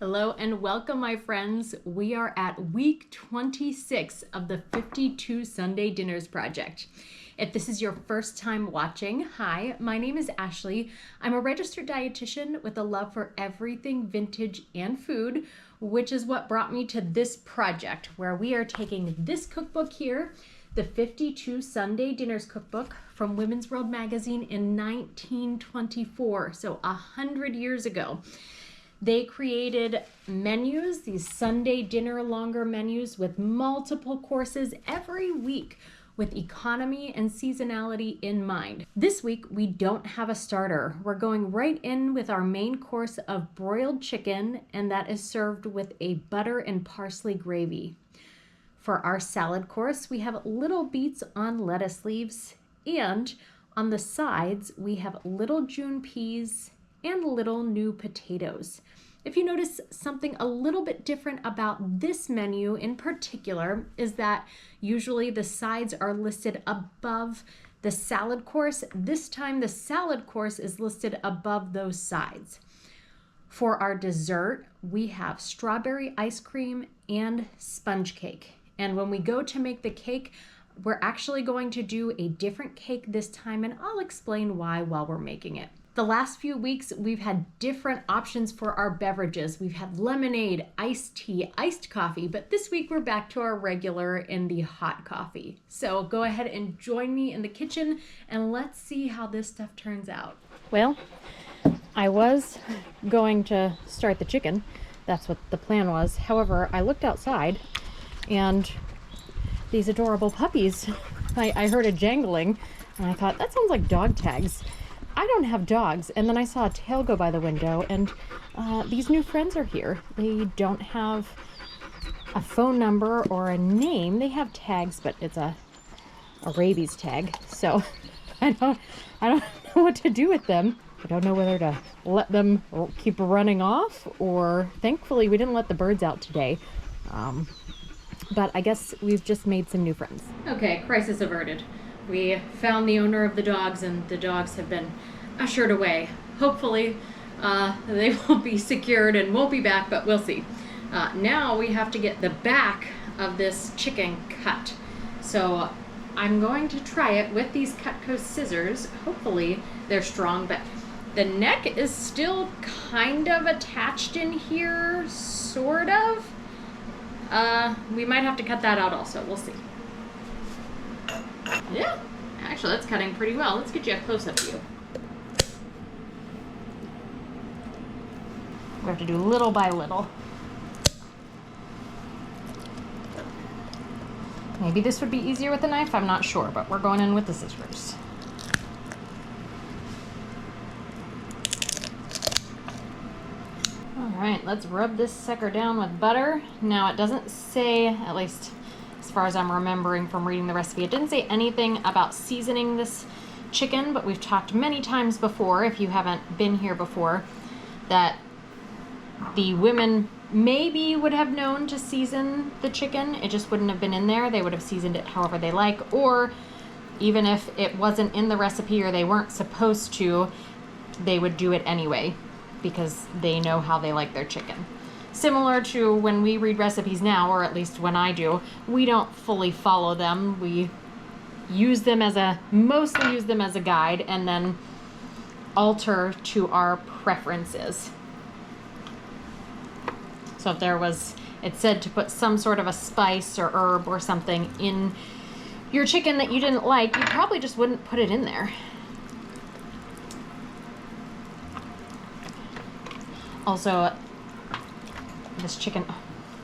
Hello and welcome, my friends. We are at week 26 of the 52 Sunday Dinners Project. If this is your first time watching, hi, my name is Ashley. I'm a registered dietitian with a love for everything vintage and food, which is what brought me to this project, where we are taking this cookbook here, the 52 Sunday Dinners Cookbook from Women's World magazine in 1924, so 100 years ago. They created menus, these Sunday dinner longer menus with multiple courses every week with economy and seasonality in mind. This week, we don't have a starter. We're going right in with our main course of broiled chicken, and that is served with a butter and parsley gravy. For our salad course, we have little beets on lettuce leaves, and on the sides, we have little June peas and little new potatoes. If you notice something a little bit different about this menu in particular is that usually the sides are listed above the salad course. This time the salad course is listed above those sides. For our dessert, we have strawberry ice cream and sponge cake. And when we go to make the cake, we're actually going to do a different cake this time, and I'll explain why while we're making it. The last few weeks, we've had different options for our beverages. We've had lemonade, iced tea, iced coffee, but this week we're back to our regular in the hot coffee. So go ahead and join me in the kitchen and let's see how this stuff turns out. Well, I was going to start the chicken. That's what the plan was. However, I looked outside and these adorable puppies, I heard a jangling and I thought, that sounds like dog tags. I don't have dogs. And then I saw a tail go by the window, and these new friends are here. They don't have a phone number or a name. They have tags, but it's a rabies tag. So I don't know what to do with them. I don't know whether to let them keep running off, or thankfully we didn't let the birds out today. But I guess we've just made some new friends. Okay, crisis averted. We found the owner of the dogs, and the dogs have been ushered away. Hopefully, they will be secured and won't be back, but we'll see. Now we have to get the back of this chicken cut. So I'm going to try it with these Cutco scissors. Hopefully they're strong, but the neck is still kind of attached in here, sort of. We might have to cut that out also. We'll see. Yeah, actually that's cutting pretty well. Let's get you a close-up view. We have to do little by little. Maybe this would be easier with a knife, I'm not sure, but we're going in with the scissors. All right, let's rub this sucker down with butter. Now it doesn't say, at least as far as I'm remembering from reading the recipe, it didn't say anything about seasoning this chicken, but we've talked many times before, if you haven't been here before, that the women maybe would have known to season the chicken. It just wouldn't have been in there. They would have seasoned it however they like, or even if it wasn't in the recipe or they weren't supposed to, they would do it anyway because they know how they like their chicken. Similar to when we read recipes now, or at least when I do, we don't fully follow them. We mostly use them as a guide and then alter to our preferences. So if it said to put some sort of a spice or herb or something in your chicken that you didn't like, you probably just wouldn't put it in there. Also, this chicken,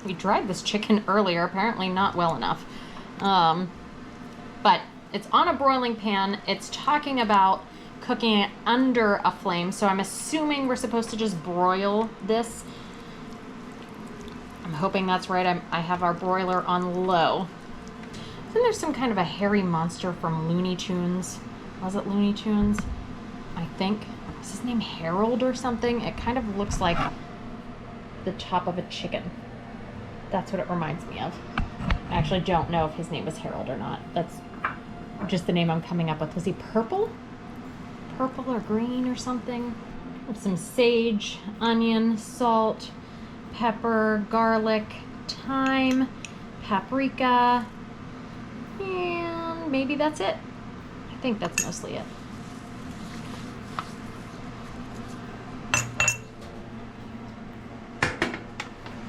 we dried this chicken earlier, apparently not well enough. But it's on a broiling pan. It's talking about cooking it under a flame, so I'm assuming we're supposed to just broil this. I'm hoping that's right. I have our broiler on low. Then there's some kind of a hairy monster from Looney Tunes. Was it Looney Tunes? I think. Is his name Harold or something? It kind of looks like the top of a chicken. That's what it reminds me of. I actually don't know if his name was Harold or not. That's just the name I'm coming up with. Was he purple? Purple or green or something? With some sage, onion, salt, pepper, garlic, thyme, paprika, and maybe that's it. I think that's mostly it.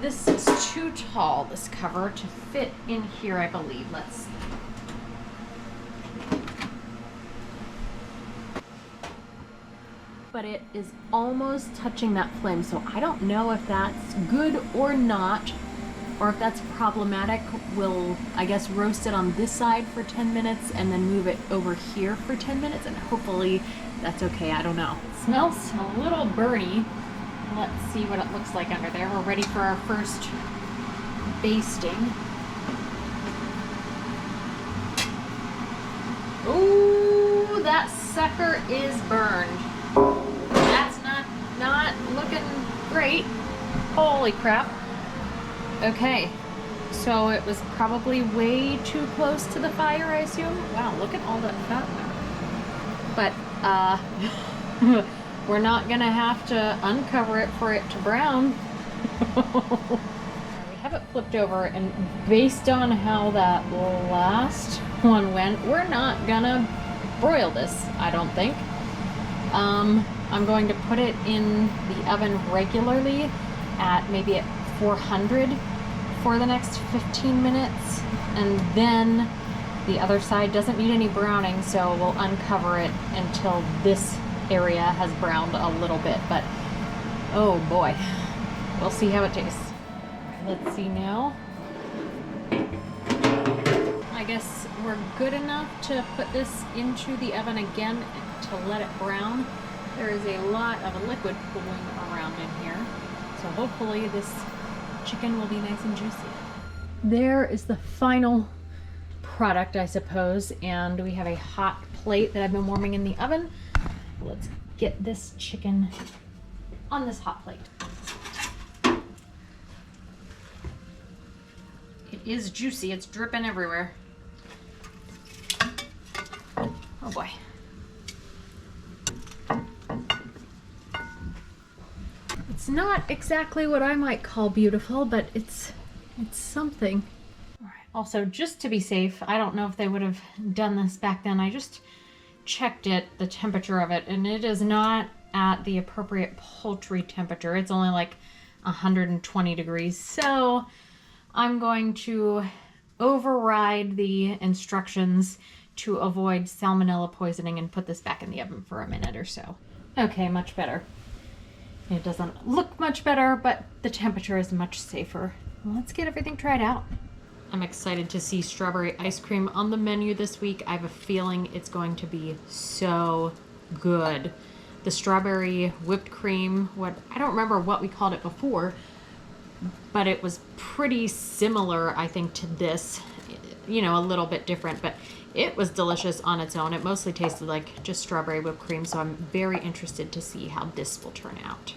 This is too tall, this cover, to fit in here, I believe. Let's see. But it is almost touching that flame, so I don't know if that's good or not, or if that's problematic. We'll, I guess, roast it on this side for 10 minutes and then move it over here for 10 minutes, and hopefully that's okay. I don't know. It smells a little burny. Let's see what it looks like under there. We're ready for our first basting. Ooh, that sucker is burned. That's not looking great. Holy crap. Okay, so it was probably way too close to the fire, I assume. Wow, look at all that fat there. But, we're not gonna have to uncover it for it to brown. We have it flipped over, and based on how that last one went, we're not gonna broil this, I don't think. I'm going to put it in the oven regularly at maybe at 400 for the next 15 minutes, and then the other side doesn't need any browning, so we'll uncover it until this area has browned a little bit. But oh boy, we'll see how it tastes. Let's see now. I guess we're good enough to put this into the oven again to let it brown. There is a lot of liquid pooling around in here, so hopefully this chicken will be nice and juicy. There is the final product, I suppose, and we have a hot plate that I've been warming in the oven. Let's get this chicken on this hot plate. It is juicy, it's dripping everywhere. Oh boy. It's not exactly what I might call beautiful, but it's something. All right. Also, just to be safe, I don't know if they would have done this back then. I just checked it, the temperature of it, and it is not at the appropriate poultry temperature. It's only like 120 degrees. So I'm going to override the instructions to avoid salmonella poisoning and put this back in the oven for a minute or so. Okay, much better. It doesn't look much better, but the temperature is much safer. Let's get everything tried out. I'm excited to see strawberry ice cream on the menu this week. I have a feeling it's going to be so good. The strawberry whipped cream, I don't remember what we called it before, but it was pretty similar, I think, to this. You know, a little bit different, but it was delicious on its own. It mostly tasted like just strawberry whipped cream, so I'm very interested to see how this will turn out.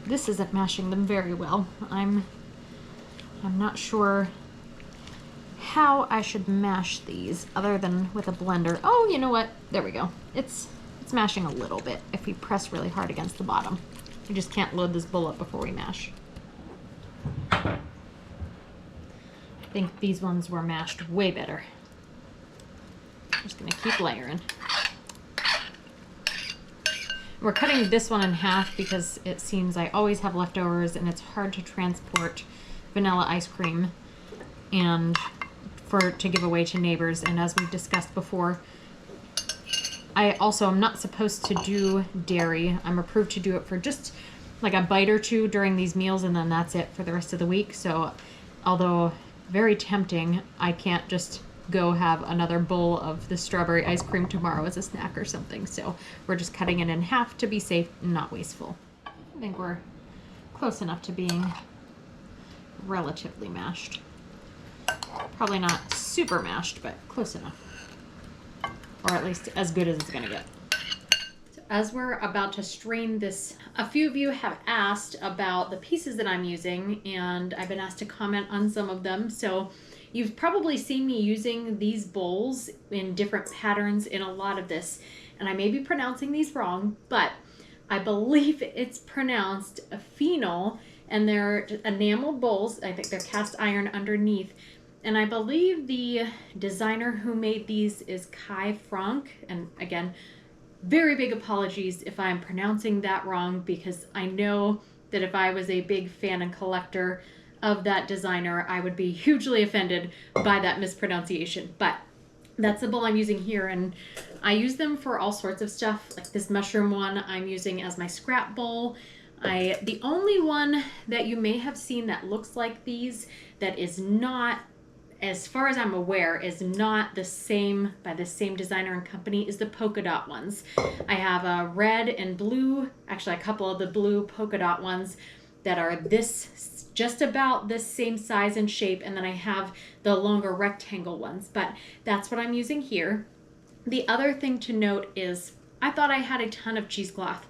This isn't mashing them very well. I'm not sure how I should mash these other than with a blender. Oh, you know what? There we go. It's mashing a little bit if we press really hard against the bottom. We just can't load this bowl up before we mash. I think these ones were mashed way better. I'm just gonna keep layering. We're cutting this one in half because it seems I always have leftovers and it's hard to transport vanilla ice cream and to give away to neighbors. And as we've discussed before, I also am not supposed to do dairy. I'm approved to do it for just like a bite or two during these meals, and then that's it for the rest of the week. So although very tempting, I can't just go have another bowl of the strawberry ice cream tomorrow as a snack or something. So we're just cutting it in half to be safe and not wasteful. I think we're close enough to being relatively mashed. Probably not super mashed, but close enough. Or at least as good as it's gonna get. So as we're about to strain this, a few of you have asked about the pieces that I'm using, and I've been asked to comment on some of them. So you've probably seen me using these bowls in different patterns in a lot of this, and I may be pronouncing these wrong, but I believe it's pronounced a phenol, and they're enamel bowls. I think they're cast iron underneath. And I believe the designer who made these is Kai Frank. And again, very big apologies if I'm pronouncing that wrong, because I know that if I was a big fan and collector of that designer, I would be hugely offended by that mispronunciation. But that's the bowl I'm using here, and I use them for all sorts of stuff. Like this mushroom one I'm using as my scrap bowl. The only one that you may have seen that looks like these, that is not, as far as I'm aware, is not the same, by the same designer and company, is the polka dot ones. I have a red and blue, actually a couple of the blue polka dot ones that are this, just about this same size and shape, and then I have the longer rectangle ones, but that's what I'm using here. The other thing to note is I thought I had a ton of cheesecloth.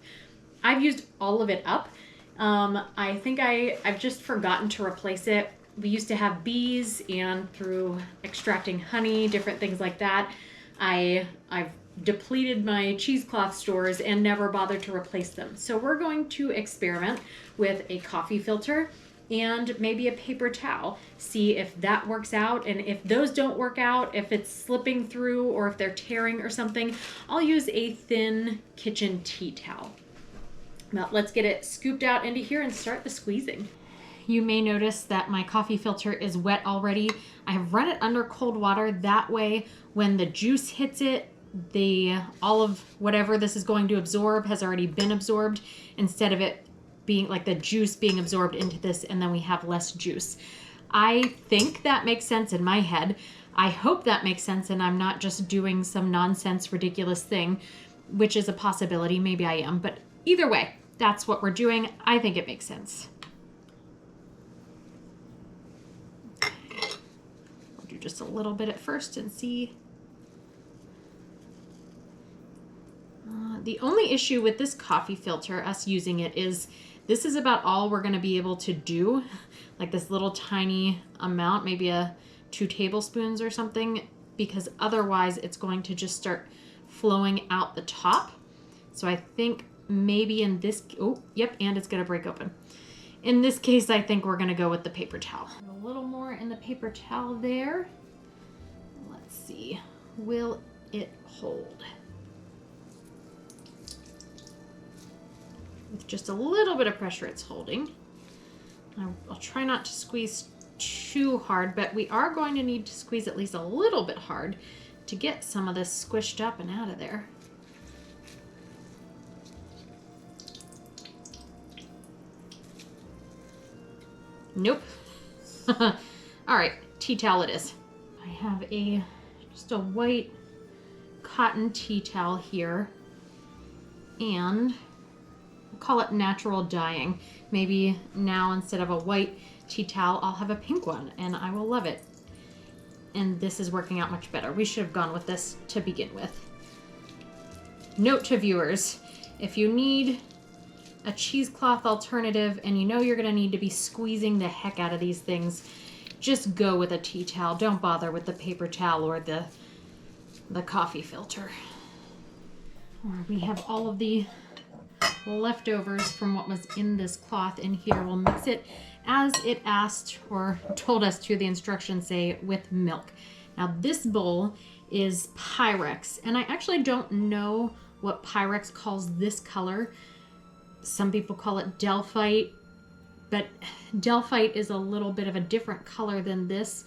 I've used all of it up. I think I've just forgotten to replace it. We used to have bees, and through extracting honey, different things like that, I've depleted my cheesecloth stores and never bothered to replace them. So we're going to experiment with a coffee filter and maybe a paper towel, see if that works out. And if those don't work out, if it's slipping through or if they're tearing or something, I'll use a thin kitchen tea towel. Now let's get it scooped out into here and start the squeezing. You may notice that my coffee filter is wet already. I have run it under cold water. That way, when the juice hits it, all of whatever this is going to absorb has already been absorbed, instead of it being like the juice being absorbed into this and then we have less juice. I think that makes sense in my head. I hope that makes sense and I'm not just doing some nonsense, ridiculous thing, which is a possibility. Maybe I am, but either way, that's what we're doing. I think it makes sense. We'll do just a little bit at first and see. The only issue with this coffee filter, us using it, is this is about all we're going to be able to do. Like this little tiny amount, maybe 2 tablespoons or something, because otherwise it's going to just start flowing out the top. So I think maybe in this, oh, yep, and it's going to break open. In this case, I think we're going to go with the paper towel. A little more in the paper towel there. Let's see. Will it hold? With just a little bit of pressure, it's holding. I'll try not to squeeze too hard, but we are going to need to squeeze at least a little bit hard to get some of this squished up and out of there. Nope. All right, tea towel it is. I have just a white cotton tea towel here, and we'll call it natural dyeing. Maybe now instead of a white tea towel, I'll have a pink one, and I will love it. And this is working out much better. We should have gone with this to begin with. Note to viewers, if you need a cheesecloth alternative and you know you're going to need to be squeezing the heck out of these things, just go with a tea towel. Don't bother with the paper towel or the coffee filter. We have all of the leftovers from what was in this cloth in here. We'll mix it as it asked or told us to. The instructions say with milk. Now this bowl is Pyrex, and I actually don't know what Pyrex calls this color. Some people call it Delphite, but Delphite is a little bit of a different color than this.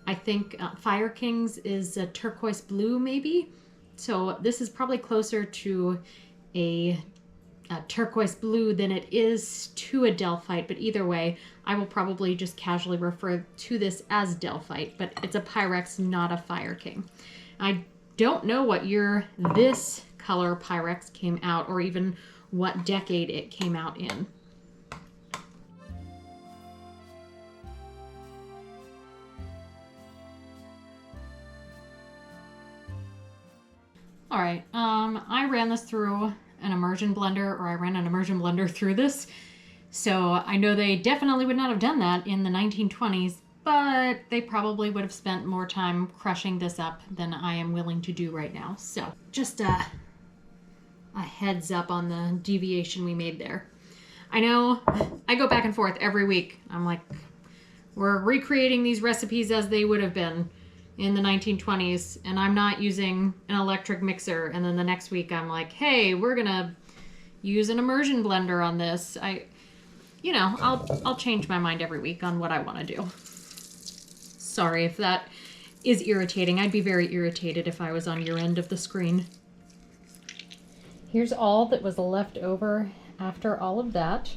I think Fire King's is a turquoise blue maybe. So this is probably closer to a turquoise blue than it is to a Delphite, but either way, I will probably just casually refer to this as Delphite, but it's a Pyrex, not a Fire King. I don't know what year this color Pyrex came out, or even what decade it came out in. All right, I ran this through an immersion blender, or I ran an immersion blender through this. So I know they definitely would not have done that in the 1920s, but they probably would have spent more time crushing this up than I am willing to do right now. So just a a heads up on the deviation we made there. I know I go back and forth every week. I'm like, we're recreating these recipes as they would have been in the 1920s, and I'm not using an electric mixer. And then the next week I'm like, hey, we're gonna use an immersion blender on this. I'll change my mind every week on what I want to do. Sorry if that is irritating. I'd be very irritated if I was on your end of the screen. Here's all that was left over after all of that.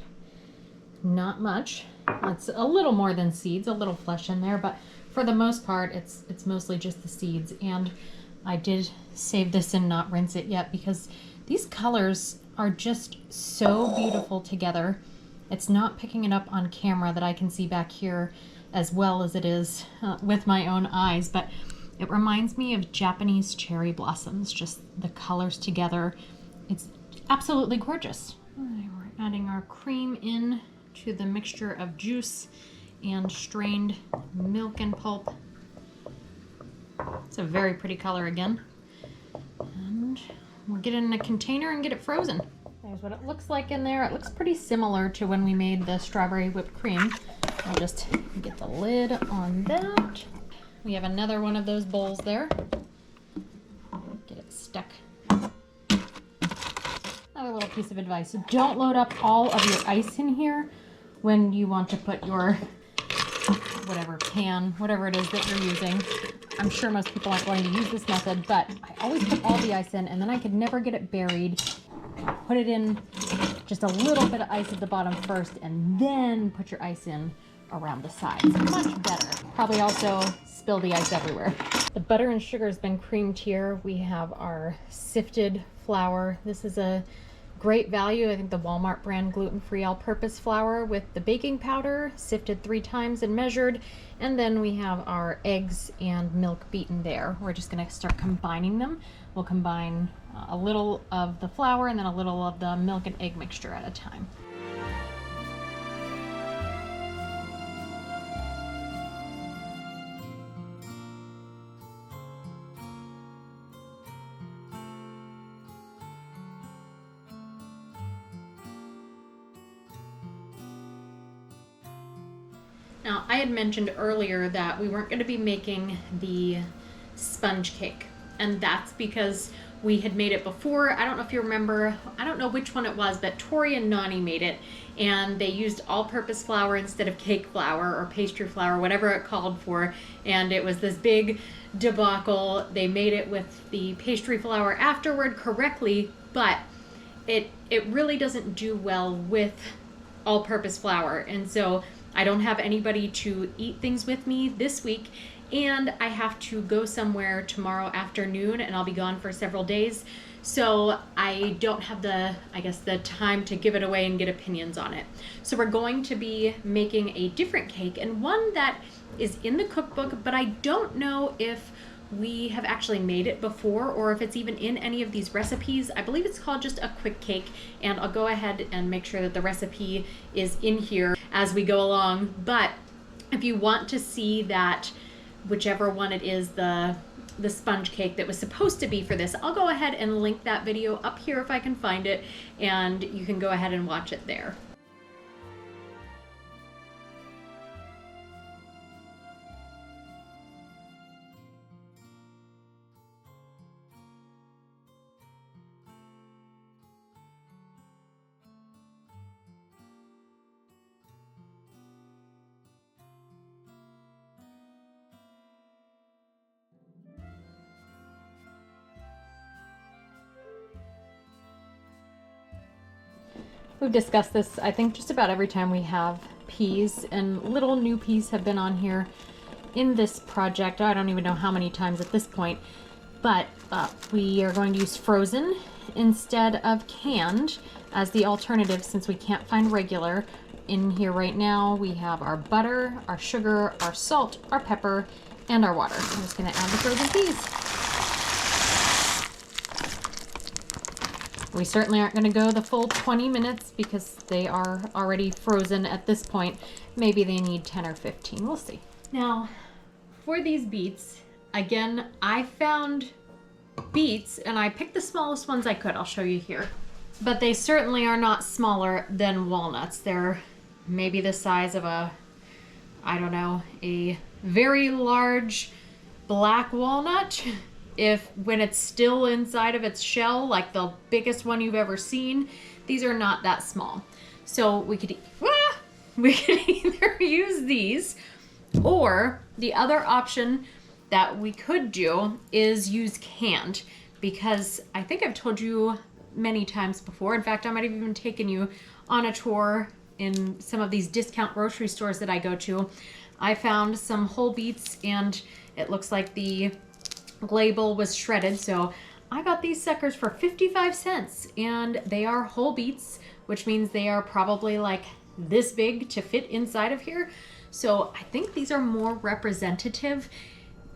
Not much. It's a little more than seeds, a little flesh in there, but for the most part, it's mostly just the seeds. And I did save this and not rinse it yet because these colors are just so beautiful together. It's not picking it up on camera that I can see back here as well as it is with my own eyes, but it reminds me of Japanese cherry blossoms, just the colors together. It's absolutely gorgeous. We're adding our cream in to the mixture of juice and strained milk and pulp. It's a very pretty color again. And we'll get it in a container and get it frozen. There's what it looks like in there. It looks pretty similar to when we made the strawberry whipped cream. I'll just get the lid on that. We have another one of those bowls there. Get it stuck. Another little piece of advice. Don't load up all of your ice in here when you want to put your whatever pan, whatever it is that you're using. I'm sure most people aren't going to use this method, but I always put all the ice in and then I could never get it buried. Put it in just a little bit of ice at the bottom first and then put your ice in around the sides. Much better. Probably also spill the ice everywhere. The butter and sugar has been creamed here. We have our sifted flour. This is a great value. I think the Walmart brand gluten-free all-purpose flour with the baking powder sifted 3 times and measured. And then we have our eggs and milk beaten there. We're just going to start combining them. We'll combine a little of the flour and then a little of the milk and egg mixture at a time. Now, I had mentioned earlier that we weren't going to be making the sponge cake, and that's because we had made it before. I don't know if you remember, I don't know which one it was, but Tori and Nani made it, and they used all-purpose flour instead of cake flour or pastry flour, whatever it called for, and it was this big debacle. They made it with the pastry flour afterward correctly, but it really doesn't do well with all-purpose flour, and so I don't have anybody to eat things with me this week, and I have to go somewhere tomorrow afternoon, and I'll be gone for several days, so I don't have the time to give it away and get opinions on it. So we're going to be making a different cake, and one that is in the cookbook, but I don't know if we have actually made it before or if it's even in any of these recipes. I believe it's called just a quick cake, and I'll go ahead and make sure that the recipe is in here as we go along. But if you want to see that, whichever one it is, the sponge cake that was supposed to be for this, I'll go ahead and link that video up here if I can find it, and you can go ahead and watch it there. We've discussed this, I think, just about every time we have peas, and little new peas have been on here in this project. I don't even know how many times at this point, but we are going to use frozen instead of canned as the alternative since we can't find regular. In here right now, we have our butter, our sugar, our salt, our pepper, and our water. I'm just going to add the frozen peas. We certainly aren't going to go the full 20 minutes because they are already frozen at this point. Maybe they need 10 or 15. We'll see. Now, for these beets, again, I found beets, and I picked the smallest ones I could. I'll show you here. But they certainly are not smaller than walnuts. They're maybe the size of a, I don't know, a very large black walnut. When it's still inside of its shell, like the biggest one you've ever seen, these are not that small. So we could either use these, or the other option that we could do is use canned, because I think I've told you many times before. In fact, I might have even taken you on a tour in some of these discount grocery stores that I go to. I found some whole beets, and it looks like the label was shredded, so I got these suckers for 55 cents, and they are whole beets, which means they are probably like this big to fit inside of here. So I think these are more representative.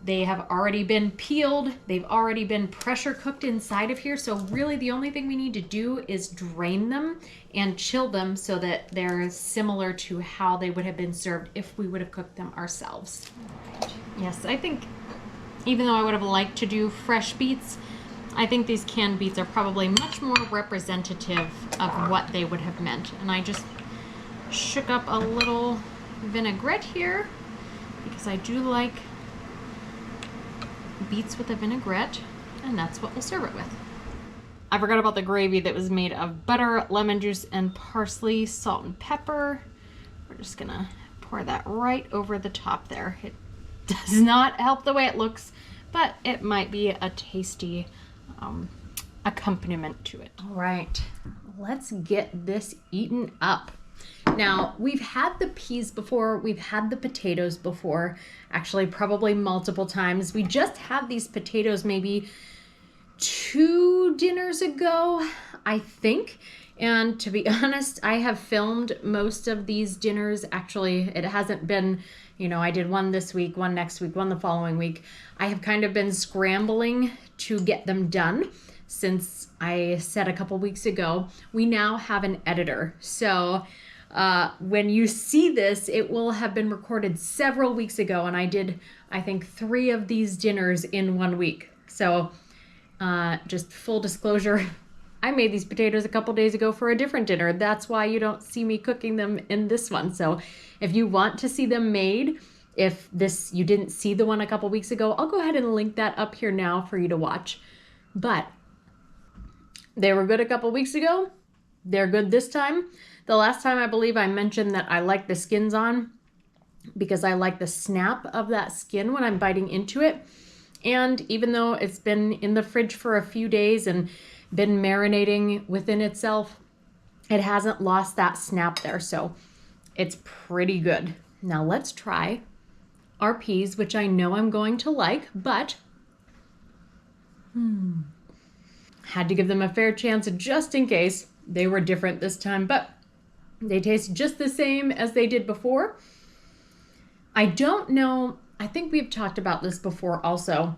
They have already been peeled. They've already been pressure cooked inside of here. So really the only thing we need to do is drain them and chill them so that they're similar to how they would have been served if we would have cooked them ourselves. Yes, I think even though I would have liked to do fresh beets, I think these canned beets are probably much more representative of what they would have meant. And I just shook up a little vinaigrette here because I do like beets with a vinaigrette, and that's what we'll serve it with. I forgot about the gravy that was made of butter, lemon juice, and parsley, salt, and pepper. We're just gonna pour that right over the top there. It does not help the way it looks, but it might be a tasty accompaniment to it. All right, let's get this eaten up. Now, we've had the peas before, we've had the potatoes before, actually probably multiple times. We just had these potatoes maybe 2 dinners ago, I think. And to be honest, I have filmed most of these dinners. Actually, it hasn't been, I did one this week, one next week, one the following week. I have kind of been scrambling to get them done since I said a couple weeks ago, we now have an editor. So when you see this, it will have been recorded several weeks ago, and I did, I think, 3 of these dinners in 1 week. So just full disclosure, I made these potatoes a couple days ago for a different dinner. That's why you don't see me cooking them in this one. So if you want to see them made, if you didn't see the one a couple weeks ago, I'll go ahead and link that up here now for you to watch. But they were good a couple weeks ago. They're good this time. The last time I believe I mentioned that I like the skins on because I like the snap of that skin when I'm biting into it. And even though it's been in the fridge for a few days and been marinating within itself, it hasn't lost that snap there. So it's pretty good. Now let's try our peas, which I know I'm going to like, but had to give them a fair chance just in case. They were different this time, but they taste just the same as they did before. I don't know, I think we've talked about this before also,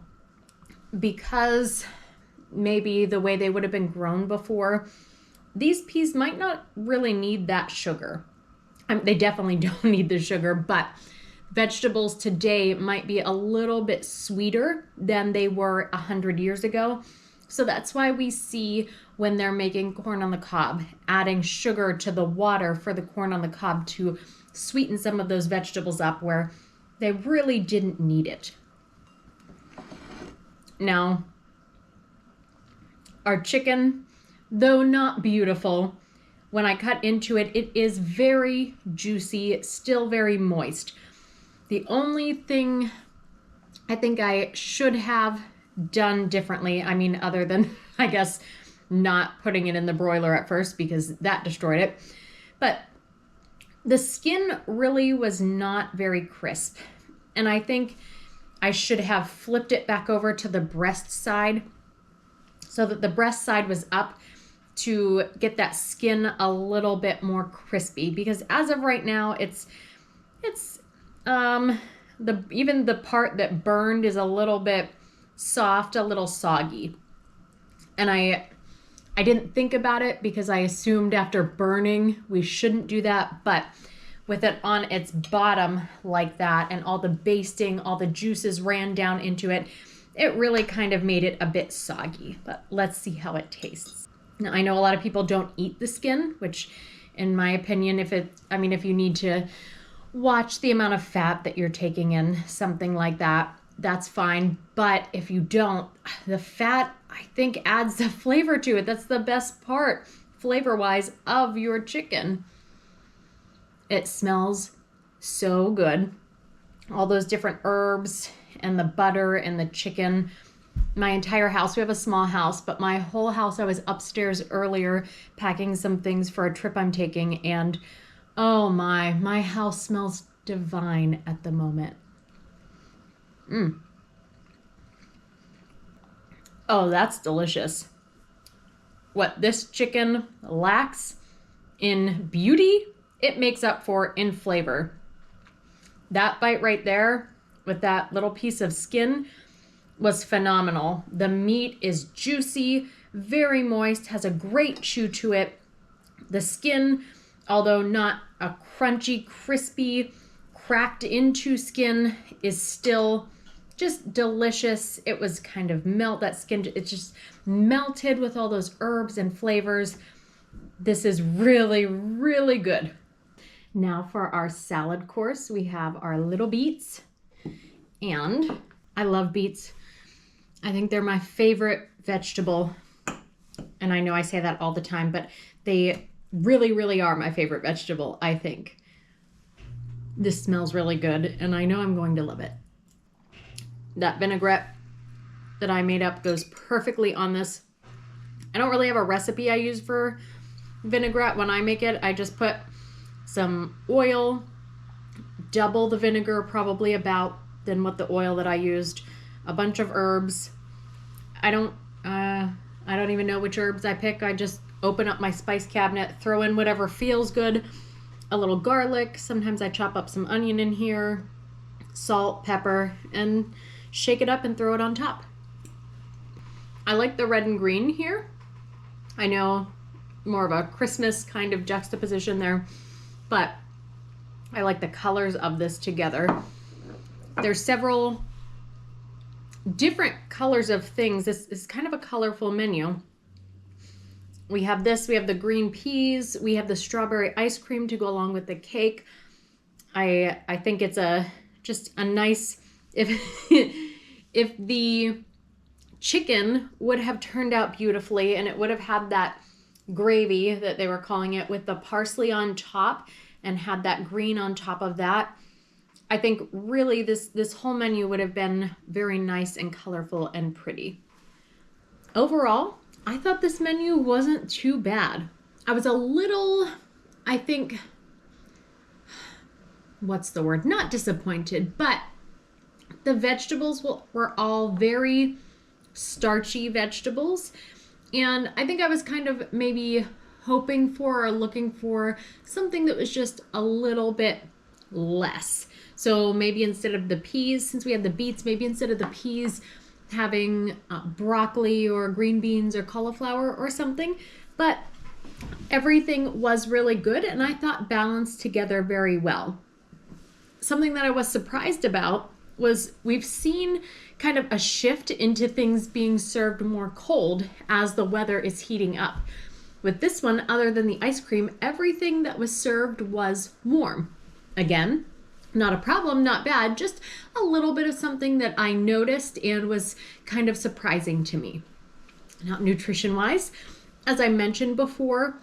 because maybe the way they would have been grown before, these peas might not really need that sugar. They definitely don't need the sugar, but vegetables today might be a little bit sweeter than they were 100 years ago. So that's why we see when they're making corn on the cob, adding sugar to the water for the corn on the cob to sweeten some of those vegetables up where they really didn't need it. Now, our chicken, though not beautiful, when I cut into it, it is very juicy, still very moist. The only thing I think I should have done differently, other than, I guess, not putting it in the broiler at first because that destroyed it, but the skin really was not very crisp. And I think I should have flipped it back over to the breast side so that the breast side was up to get that skin a little bit more crispy, because as of right now, it's even the part that burned is a little bit soft, a little soggy. And I didn't think about it because I assumed after burning we shouldn't do that, but with it on its bottom like that and all the basting, all the juices ran down into it, it really kind of made it a bit soggy, but let's see how it tastes. Now, I know a lot of people don't eat the skin, which in my opinion, if you need to watch the amount of fat that you're taking in, something like that, that's fine. But if you don't, the fat, I think, adds the flavor to it. That's the best part, flavor-wise, of your chicken. It smells so good. All those different herbs and the butter and the chicken. My entire house, we have a small house, but my whole house, I was upstairs earlier packing some things for a trip I'm taking, and oh my house smells divine at the moment. Oh, that's delicious. What this chicken lacks in beauty, it makes up for in flavor. That bite right there with that little piece of skin was phenomenal. The meat is juicy, very moist, has a great chew to it. The skin, although not a crunchy, crispy, cracked into skin, is still just delicious. It was kind of that skin, it just melted with all those herbs and flavors. This is really, really good. Now for our salad course, we have our little beets, and I love beets. I think they're my favorite vegetable, and I know I say that all the time, but they really, really are my favorite vegetable, I think. This smells really good, and I know I'm going to love it. That vinaigrette that I made up goes perfectly on this. I don't really have a recipe I use for vinaigrette when I make it. I just put some oil, double the vinegar probably about than what the oil that I used, a bunch of herbs. I don't even know which herbs I pick. I just open up my spice cabinet, throw in whatever feels good, a little garlic. Sometimes I chop up some onion in here, salt, pepper, and shake it up and throw it on top. I like the red and green here. I know more of a Christmas kind of juxtaposition there, but I like the colors of this together. There's several different colors of things. This is kind of a colorful menu. We have this, we have the green peas, we have the strawberry ice cream to go along with the cake. I think it's just a nice, if the chicken would have turned out beautifully and it would have had that gravy that they were calling it with the parsley on top and had that green on top of that, I think really this whole menu would have been very nice and colorful and pretty. Overall, I thought this menu wasn't too bad. I was a little, I think, what's the word? Not disappointed, but the vegetables were all very starchy vegetables. And I think I was kind of maybe hoping for or looking for something that was just a little bit less. So maybe instead of the peas, since we had the beets, maybe instead of the peas, having broccoli or green beans or cauliflower or something. But everything was really good and I thought balanced together very well. Something that I was surprised about was we've seen kind of a shift into things being served more cold as the weather is heating up. With this one, other than the ice cream, everything that was served was warm. Again, not a problem, not bad, just a little bit of something that I noticed and was kind of surprising to me. Now, nutrition-wise, as I mentioned before,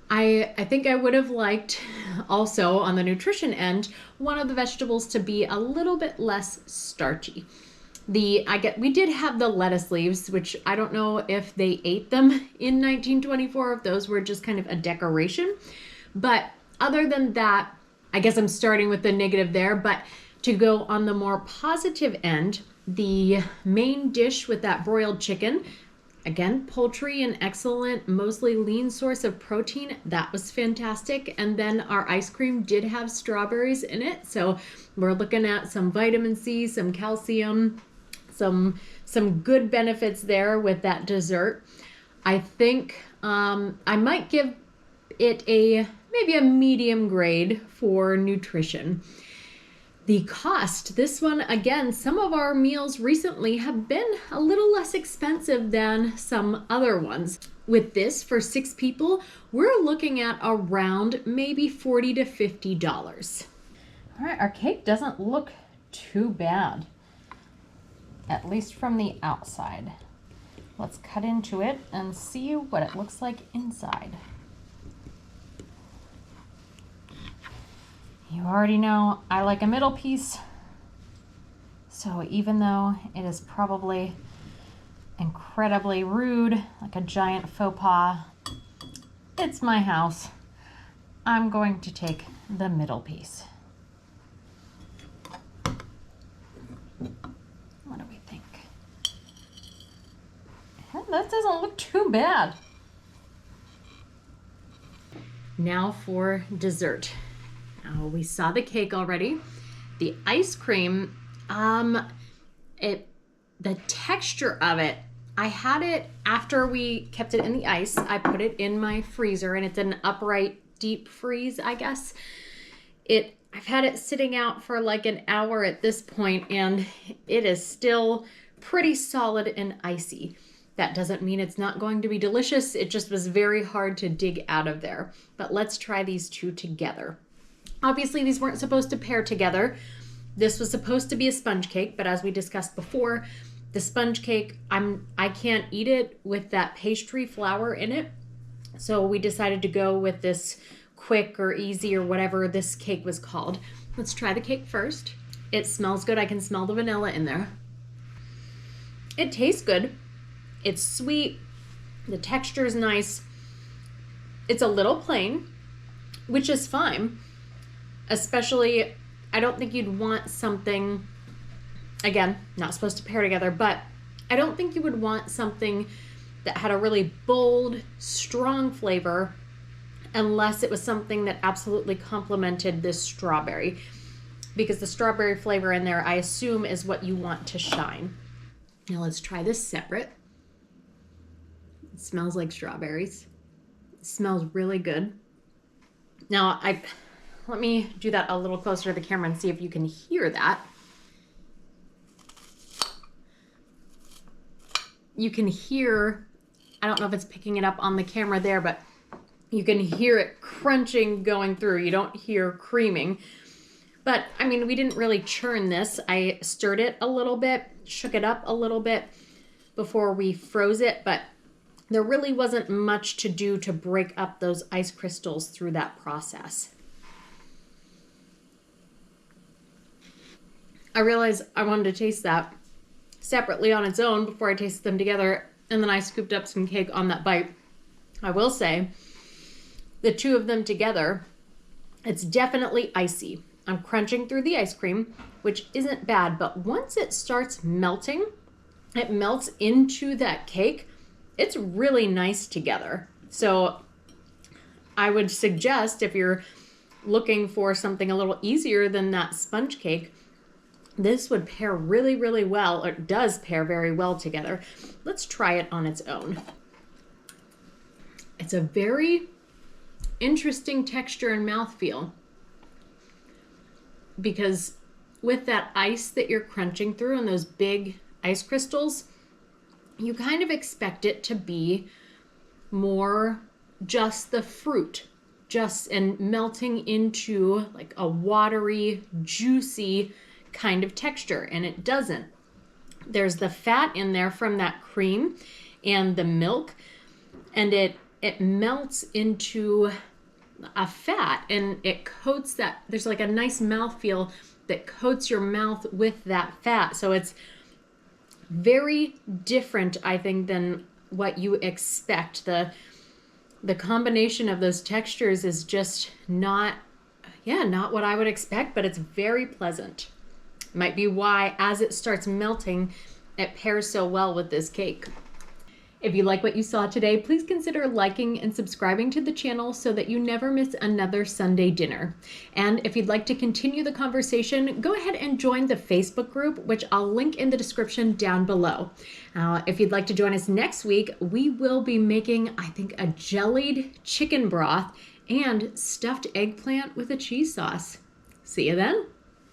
I think I would have liked also on the nutrition end, one of the vegetables to be a little bit less starchy. We did have the lettuce leaves, which I don't know if they ate them in 1924, if those were just kind of a decoration. But other than that, I guess I'm starting with the negative there, but to go on the more positive end, the main dish with that broiled chicken, again, poultry, an excellent, mostly lean source of protein. That was fantastic. And then our ice cream did have strawberries in it. So we're looking at some vitamin C, some calcium, some good benefits there with that dessert. I think I might give it maybe a medium grade for nutrition. The cost, this one, again, some of our meals recently have been a little less expensive than some other ones. With this, for 6 people, we're looking at around maybe $40 to $50. All right, our cake doesn't look too bad, at least from the outside. Let's cut into it and see what it looks like inside. You already know I like a middle piece, so even though it is probably incredibly rude, like a giant faux pas, it's my house. I'm going to take the middle piece. What do we think? That doesn't look too bad. Now for dessert. We saw the cake already. The ice cream, the texture of it, I had it after we kept it in the ice. I put it in my freezer and it's an upright deep freeze, I guess. I've had it sitting out for like an hour at this point and it is still pretty solid and icy. That doesn't mean it's not going to be delicious. It just was very hard to dig out of there. But let's try these two together. Obviously, these weren't supposed to pair together. This was supposed to be a sponge cake, but as we discussed before, the sponge cake, I can't eat it with that pastry flour in it. So we decided to go with this quick or easy or whatever this cake was called. Let's try the cake first. It smells good. I can smell the vanilla in there. It tastes good. It's sweet. The texture is nice. It's a little plain, which is fine. Especially, I don't think you'd want something, again, not supposed to pair together, but I don't think you would want something that had a really bold, strong flavor unless it was something that absolutely complemented this strawberry. Because the strawberry flavor in there, I assume, is what you want to shine. Now let's try this separate. It smells like strawberries. It smells really good. Now, let me do that a little closer to the camera and see if you can hear that. You can hear, I don't know if it's picking it up on the camera there, but you can hear it crunching going through. You don't hear creaming. But, I mean, we didn't really churn this. I stirred it a little bit, shook it up a little bit before we froze it, but there really wasn't much to do to break up those ice crystals through that process. I realized I wanted to taste that separately on its own before I tasted them together, and then I scooped up some cake on that bite. I will say, the two of them together, it's definitely icy. I'm crunching through the ice cream, which isn't bad, but once it starts melting, it melts into that cake. It's really nice together. So I would suggest, if you're looking for something a little easier than that sponge cake, this would pair really, really well, or it does pair very well together. Let's try it on its own. It's a very interesting texture and mouthfeel because with that ice that you're crunching through and those big ice crystals, you kind of expect it to be more just the fruit, and melting into like a watery, juicy kind of texture, and it doesn't. There's the fat in there from that cream and the milk, and it melts into a fat and it coats that. There's like a nice mouthfeel that coats your mouth with that fat. So it's very different, I think, than what you expect. The combination of those textures is just not what I would expect, but it's very pleasant. Might be why, as it starts melting, it pairs so well with this cake. If you like what you saw today, please consider liking and subscribing to the channel so that you never miss another Sunday dinner. And if you'd like to continue the conversation, go ahead and join the Facebook group, which I'll link in the description down below. If you'd like to join us next week, we will be making, I think, a jellied chicken broth and stuffed eggplant with a cheese sauce. See you then.